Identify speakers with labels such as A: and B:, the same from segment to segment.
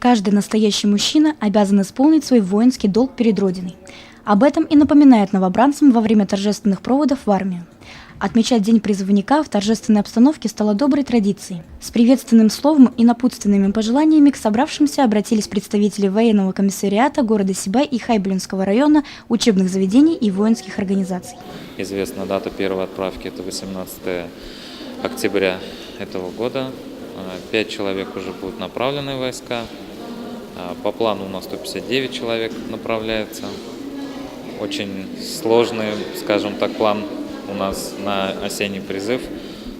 A: Каждый настоящий мужчина обязан исполнить свой воинский долг перед Родиной. Об этом и напоминает новобранцам во время торжественных проводов в армию. Отмечать День призывника в торжественной обстановке стало доброй традицией. С приветственным словом и напутственными пожеланиями к собравшимся обратились представители военного комиссариата города Сибай и Хайбулинского района, учебных заведений и воинских организаций.
B: Известна дата первой отправки, это 18 октября этого года. 5 человек уже будут направлены в войска. По плану у нас 159 человек направляется. Очень сложный, скажем так, план у нас на осенний призыв.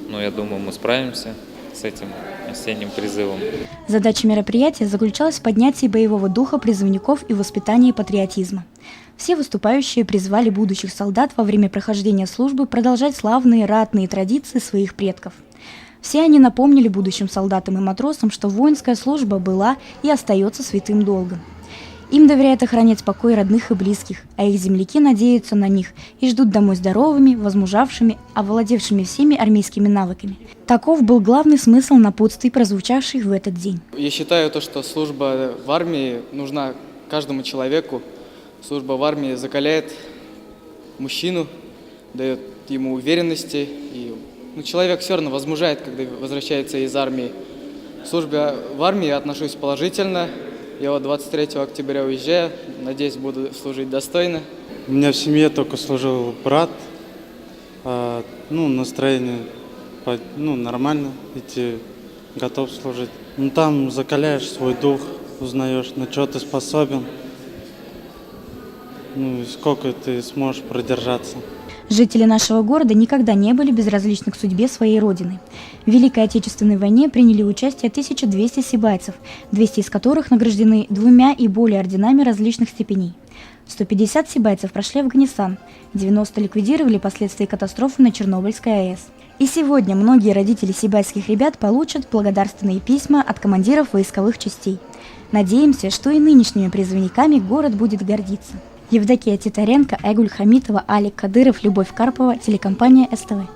B: Но я думаю, мы справимся с этим осенним призывом.
A: Задача мероприятия заключалась в поднятии боевого духа призывников и воспитании патриотизма. Все выступающие призвали будущих солдат во время прохождения службы продолжать славные ратные традиции своих предков. Все они напомнили будущим солдатам и матросам, что воинская служба была и остается святым долгом. Им доверяют охранять покой родных и близких, а их земляки надеются на них и ждут домой здоровыми, возмужавшими, овладевшими всеми армейскими навыками. Таков был главный смысл напутствий, прозвучавших в этот день.
C: Я считаю, что служба в армии нужна каждому человеку. Служба в армии закаляет мужчину, дает ему уверенности. И человек все равно возмужает, когда возвращается из армии. К службе в армии я отношусь положительно. Я 23 октября уезжаю, надеюсь, буду служить достойно.
D: У меня в семье только служил брат. Настроение нормально, идти готов служить. Там закаляешь свой дух, узнаешь, на что ты способен, сколько ты сможешь продержаться.
A: Жители нашего города никогда не были безразличны к судьбе своей родины. В Великой Отечественной войне приняли участие 1200 сибайцев, 200 из которых награждены 2 и более орденами различных степеней. 150 сибайцев прошли Афганистан, 90 ликвидировали последствия катастрофы на Чернобыльской АЭС. И сегодня многие родители сибайских ребят получат благодарственные письма от командиров войсковых частей. Надеемся, что и нынешними призывниками город будет гордиться. Евдокия Титаренко, Айгуль Хамитова, Алик Кадыров, Любовь Карпова, телекомпания СТВ.